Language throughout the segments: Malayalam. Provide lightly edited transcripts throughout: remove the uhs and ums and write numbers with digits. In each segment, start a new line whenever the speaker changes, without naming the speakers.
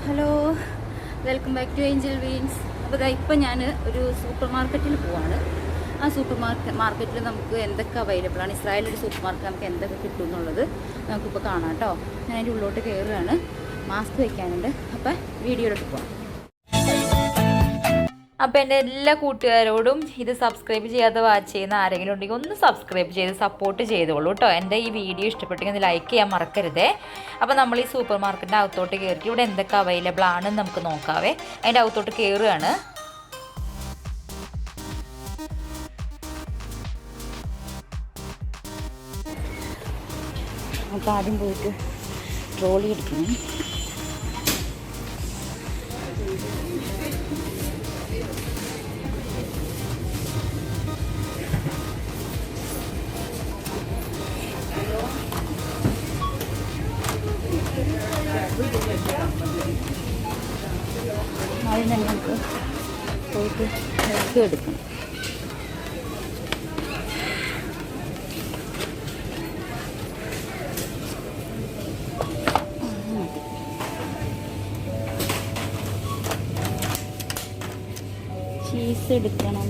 Hello, welcome back to angel വീൻസ്. അപ്പോൾ ഇപ്പം ഞാൻ ഒരു സൂപ്പർ മാർക്കറ്റിൽ പോവാണ്. ആ സൂപ്പർ മാർക്കറ്റിൽ നമുക്ക് എന്തൊക്കെ അവൈലബിൾ ആണ്, ഇസ്രായേലൊരു സൂപ്പർ മാർക്കറ്റ് നമുക്ക് എന്തൊക്കെ കിട്ടും എന്നുള്ളത് നമുക്കിപ്പോൾ കാണാം കേട്ടോ. ഞാൻ അതിൻ്റെ ഉള്ളോട്ട് കയറുകയാണ്. മാസ്ക് വയ്ക്കാനുണ്ട്. അപ്പം വീഡിയോയിലോട്ട് പോകാം.
അപ്പോൾ എൻ്റെ എല്ലാ കൂട്ടുകാരോടും ഇത് സബ്സ്ക്രൈബ് ചെയ്യാതെ വാച്ച് ചെയ്യുന്ന ആരെങ്കിലും ഉണ്ടെങ്കിൽ ഒന്ന് സബ്സ്ക്രൈബ് ചെയ്ത് സപ്പോർട്ട് ചെയ്തോളൂ കേട്ടോ. എൻ്റെ ഈ വീഡിയോ ഇഷ്ടപ്പെട്ടെങ്കിൽ ഒന്ന് ലൈക്ക് ചെയ്യാൻ മറക്കരുതേ. അപ്പോൾ നമ്മൾ ഈ സൂപ്പർ മാർക്കറ്റിൻ്റെ അകത്തോട്ട് കയറിയിട്ട് ഇവിടെ എന്തൊക്കെ അവൈലബിൾ ആണെന്ന് നമുക്ക് നോക്കാവേ. അതിൻ്റെ അകത്തോട്ട് കയറുകയാണ്.
നമുക്ക് ആദ്യം പോയിട്ട് ട്രോളി എടുക്കണം. ആദ്യം തന്നെ നമുക്ക് പോയിട്ട് ഹെൽത്ത് എടുക്കണം. ചീസ് എടുക്കണം.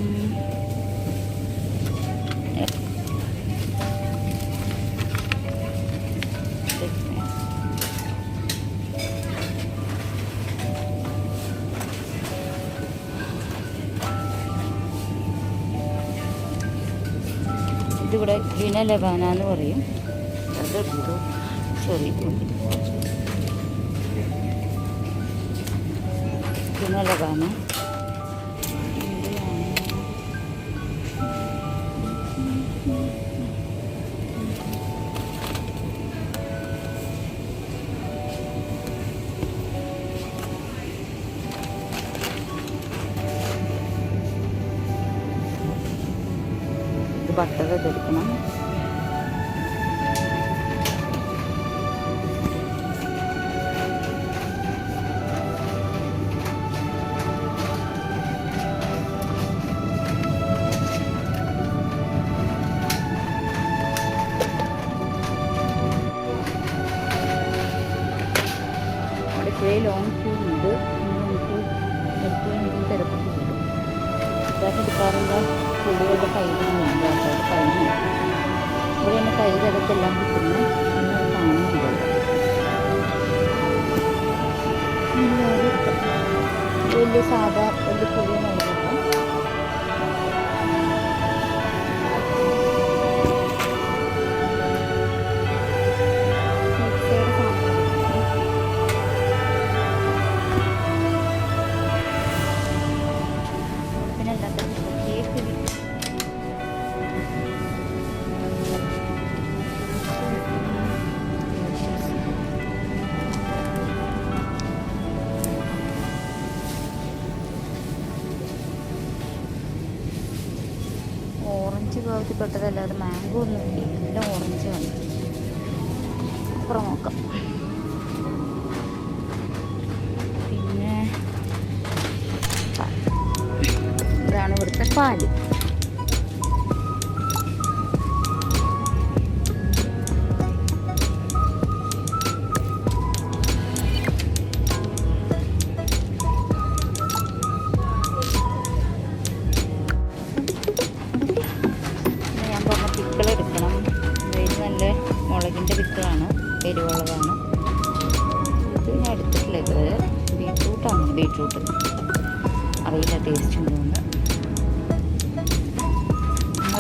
ഇതിവിടെ ഗ്രീന ലബാന എന്ന് പറയും. അതെടുത്തു ചെറിയ ഗ്രീന ലബാന. ബട്ടർ ഇതെടുക്കണം. അവിടെ കുറേ ലോങ് ക്യൂ ഉണ്ട്. നമുക്ക് എടുക്കുകയാണെങ്കിൽ തിരക്കൊക്കെ കിട്ടും. ഇതായിട്ട് എടുക്കാറുള്ള കുടികളുടെ കയ്യിലൊന്നുമില്ല. കയ്യിൽ ഇവിടെയാണ് കയ്യിൽ അതൊക്കെ എല്ലാം കിട്ടുന്നു. എന്നത് കാണുന്നില്ല. വലിയ സാധാ വലിയ പുതിയ നൽകിയിട്ട് ഓറഞ്ച് ഭാഗത്തിൽപ്പെട്ടതല്ലാതെ മാംഗോ ഒന്നും ഇല്ല. എല്ലാം ഓറഞ്ച് ആണ്. അപ്പുറം നോക്കാം. പിന്നെ ഇതാണ് ഇവിടുത്തെ പാല്. പിക്കിളെടുക്കണം. ഇത് നല്ല മുളകിൻ്റെ പിക്കിളാണ്, എരിവുള്ളതാണ്. ഇത് ഞാൻ എടുത്തിട്ടില്ല. ഇത് ബീട്രൂട്ടാണ്. ബീട്രൂട്ട് അറിയില്ല ടേസ്റ്റ് ഉണ്ടോന്ന്.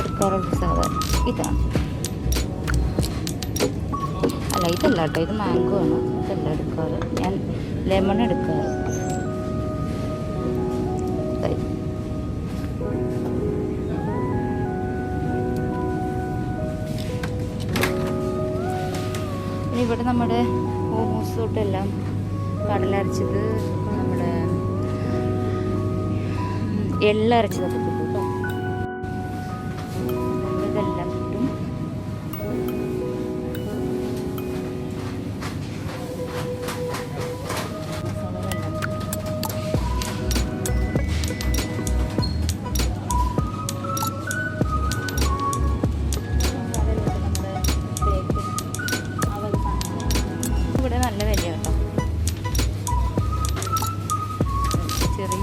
എടുക്കാറുള്ള സാധാരണ ഇതാണ്. അല്ല, ഇതല്ല കേട്ടോ, ഇത് മാംഗോ ആണ്. ഇതല്ല എടുക്കാറ്. ഞാൻ ലെമൺ എടുക്കാറ്. ഇവിടെ നമ്മുടെ ഹോമോസ് തൊട്ടെല്ലാം കടലരച്ചത്, നമ്മുടെ എള്ളരച്ചതൊക്കെ കിട്ടും കേട്ടോ. ഇതെല്ലാം കിട്ടും. ഇവിടെ നല്ല വില കേട്ടോ.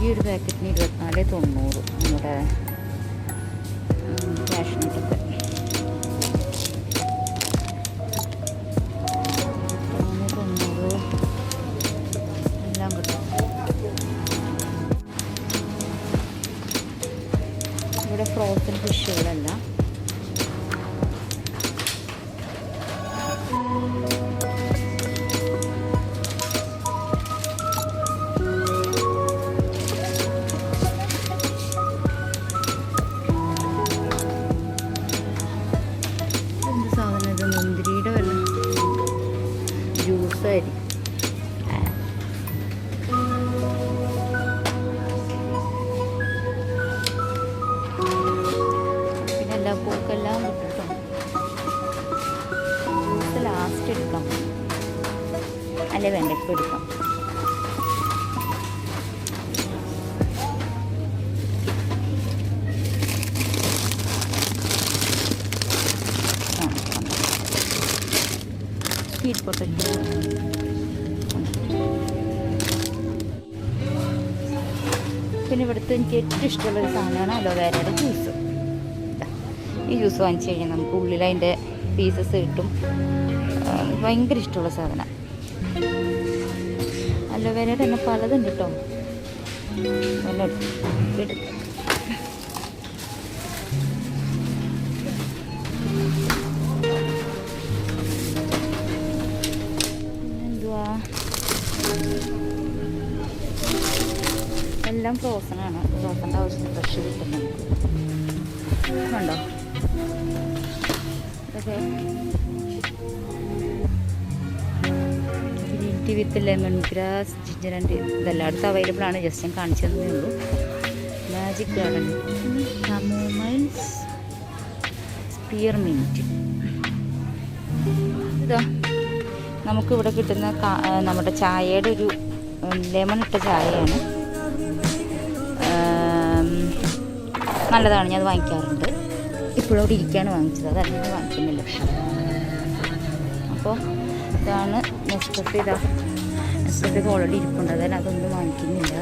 ഈ ഒരു പാക്കറ്റിന് 24.90 നമ്മുടെ ക്യാഷിനൊക്കെ. 3.90 എല്ലാം കിട്ടും. ഇവിടെ ഫ്രോസൺ ഫിഷുകളെല്ലാം മുന്തിരിയുടെ വെള്ളം ജ്യൂസായിരിക്കും. പിന്നെ എല്ലാ പൂക്കെല്ലാം കിട്ടും. ജ്യൂസ് ലാസ്റ്റ് എടുക്കാം, അല്ലേ വേണ്ട ഇപ്പം എടുക്കാം. സ്വീറ്റ് പൊട്ടറ്റോ പിന്നെ ഇവിടുത്തെ എനിക്ക് ഏറ്റവും ഇഷ്ടമുള്ളൊരു സാധനമാണ് അലോവേരയുടെ ജ്യൂസ്. ഈ ജ്യൂസ് വാങ്ങിച്ചു കഴിഞ്ഞാൽ നമുക്ക് ഉള്ളിൽ അതിൻ്റെ പീസസ് കിട്ടും. ഭയങ്കര ഇഷ്ടമുള്ള സാധനം. അലോവേരയുടെ തന്നെ പലതുണ്ട് കേട്ടോ. എടുത്ത് എല്ലാം ഫ്രോസണാണ്. ഫ്രോസൻ്റെ ആവശ്യത്തിന് ഫ്രഷ് കിട്ടും നമുക്ക്. കണ്ടോ ഇതൊക്കെ green tea with lemon grass ginger and ഇതെല്ലാം അടുത്ത് അവൈലബിൾ ആണ്. ജസ്റ്റ് ഞാൻ കാണിച്ചു തന്നേ ഉള്ളൂ. Magic Garden chamomiles spearmint. ഇതാ നമുക്കിവിടെ കിട്ടുന്ന നമ്മുടെ ചായയുടെ ഒരു ലെമൺ ഇട്ട ചായയാണ്. നല്ലതാണ്, ഞാൻ അത് വാങ്ങിക്കാറുണ്ട്. ഇപ്പോഴവിടെ ഇരിക്കുകയാണ് വാങ്ങിച്ചത്, അതല്ലെങ്കിൽ വാങ്ങിക്കുന്നില്ല. അപ്പോൾ ഇതാണ് നെസ്കഫെ. നെസ്കഫെ ഓൾറെഡി ഇരിപ്പുണ്ട്, അതായത് അതൊന്നും വാങ്ങിക്കുന്നില്ല.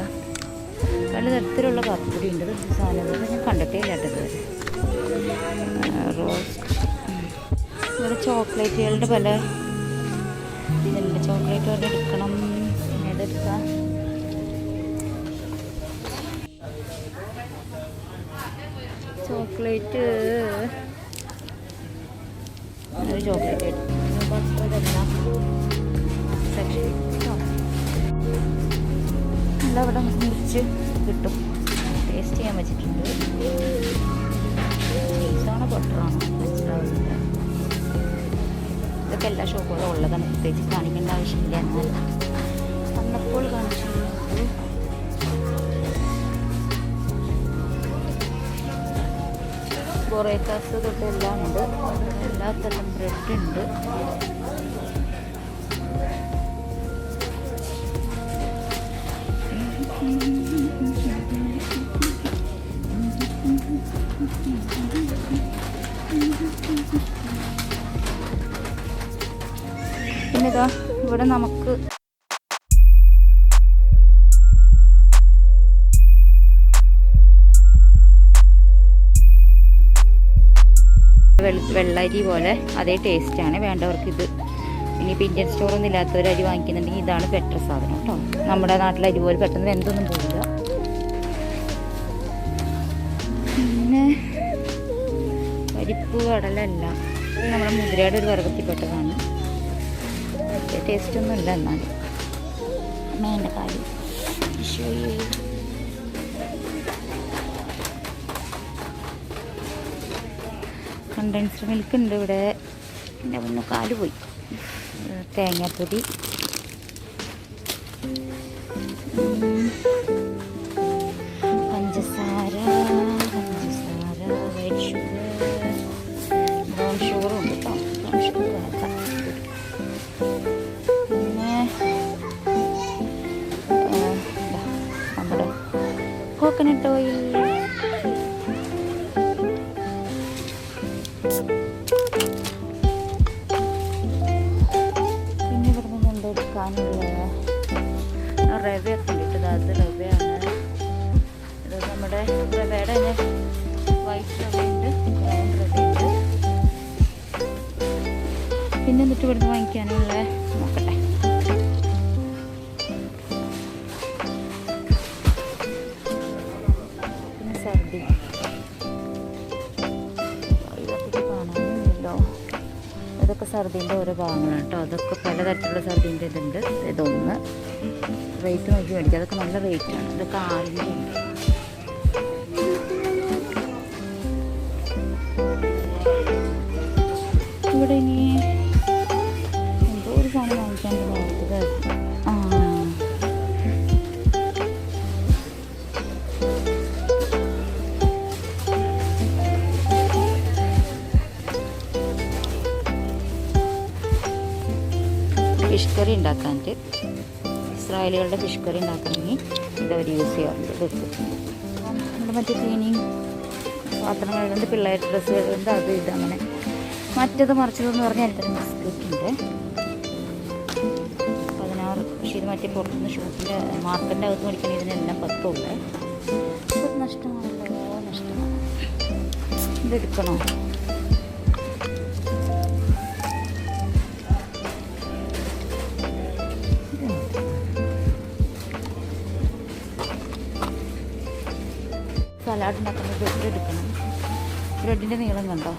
പലതരത്തിലുള്ള കാപ്പിപ്പൊടി ഉണ്ട്. ഇതൊരു സാധനം ഞാൻ കണ്ടിട്ടേ ഇല്ല കേട്ടത്. റോസ്റ്റ് ഇവിടെ ചോക്ലേറ്റുകളുടെ പല ഇതുണ്ട്. ചോക്ലേറ്റ് പറഞ്ഞ് എടുക്കണം, ഏതെടുക്കാം? ചോക്ലേറ്റ് ഒരു ചോക്ലേറ്റ് എടുക്കാം. എല്ലാം ഇവിടെ മുറിച്ച് കിട്ടും. ടേസ്റ്റ് ചെയ്യാൻ വെച്ചിട്ടുണ്ട്. ചീസാണോ ബട്ടറാണോ മനസ്സിലാവുന്നില്ല. ഇതൊക്കെ എല്ലാ ഷോപ്പുകളും ഉള്ളതാണ്, പ്രത്യേകിച്ച് കാണിക്കേണ്ട ആവശ്യമില്ല. എന്നാൽ വന്നപ്പോൾ കാണിച്ചു. ബൊറേക്കാസ് തൊട്ട് എല്ലാം ഉണ്ട്. എല്ലാ തരം ബ്രെഡ് ഉണ്ട്. പിന്നെതാ ഇവിടെ നമുക്ക് വെള്ളരി പോലെ അതേ ടേസ്റ്റാണ്. വേണ്ടവർക്ക് ഇത്. ഇനിയിപ്പോൾ ഇന്ത്യൻ സ്റ്റോറൊന്നും ഇല്ലാത്തവർ അരി വാങ്ങിക്കുന്നുണ്ടെങ്കിൽ ഇതാണ് ബെറ്റർ സാധനം കേട്ടോ. നമ്മുടെ നാട്ടിലെ അരി പോലെ പെട്ടെന്ന് വെന്തൊന്നും പോകില്ല. പിന്നെ പരിപ്പ് കടലല്ല, നമ്മുടെ മുതിരയുടെ ഒരു വർഗത്തിൽപ്പെട്ടതാണ്. ടേസ്റ്റൊന്നും ഇല്ല. എന്നാലും വേണ്ട കാര്യം കണ്ടൻസ്ഡ് മിൽക്ക് ഉണ്ട് ഇവിടെ. പിന്നെ ഒന്ന് കാല് പോയി. തേങ്ങാപ്പൊടി, പഞ്ചസാര, വൈറ്റ് ഷുഗർ, ബ്രൗൺ ഷുഗറും ഉണ്ട് കേട്ടോ. ബ്രൗൺ ഷുഗർ വേണ്ട. പിന്നെ നമ്മുടെ കോക്കനട്ട് ഓയിൽ, പിന്നെ ഇവിടെ നിന്ന് എന്തെടുക്കാനുള്ള റവയൊക്കെ ഉണ്ട്. അത് റവയാണ്. നമ്മുടെ റവയുടെ തന്നെ വൈറ്റ് റവയുണ്ട്, ബ്രൗൺ റവയുണ്ട്. പിന്നെ എന്നിട്ട് ഇവിടുന്ന് വാങ്ങിക്കാനുള്ള നോക്കട്ടെ. പിന്നെ സർദി ഇതൊക്കെ കാണാനില്ലല്ലോ. ഇതൊക്കെ സർദീൻ്റെ ഓരോ ഭാഗങ്ങളാണ് കേട്ടോ. അതൊക്കെ പലതരത്തിലുള്ള സർദീൻ്റെ ഇതുണ്ട്. ഇതൊന്ന് റേറ്റ് നോക്കി മേടിക്കുക. അതൊക്കെ നല്ല റേറ്റാണ്. ഇതൊക്കെ 6 ഉണ്ട്. ഇവിടെ ഇനി എന്തോ ഒരു സാധനം വാങ്ങിക്കാൻ നോക്കുന്നത്. ഫിഷ് കറി ഉണ്ടാക്കാനായിട്ട്, ഇസ്രായേലികളുടെ ഫിഷ് കറി ഉണ്ടാക്കണമെങ്കിൽ ഇതവർ യൂസ് ചെയ്യാറുണ്ട്. ഇതൊക്കെ നമ്മുടെ മറ്റേ ക്ലീനിങ് പാത്രങ്ങളുണ്ട്, പിള്ളേർ ഡ്രസ്സുകളുണ്ട്, അത് ഇത് അങ്ങനെ. മറ്റത് മറിച്ചതെന്ന് പറഞ്ഞാൽ എല്ലാവരും ബിസ്ക്കറ്റുണ്ട് 16. പക്ഷേ ഇത് മറ്റേ പുറത്തുനിന്ന് ഷൂട്ടിൻ്റെ മാർക്കറ്റിൻ്റെ അകത്ത് മേടിക്കണേ ഇതിനെല്ലാം 10 ഉള്ളേ. ഇത് നഷ്ടമാണല്ലോ, നഷ്ടമാണ്. ഇതെടുക്കണോ? സലാഡ് ഉണ്ടാക്കുന്ന ബ്രെഡ് എടുക്കണം. ബ്രെഡിൻ്റെ നീളം കണ്ടോ?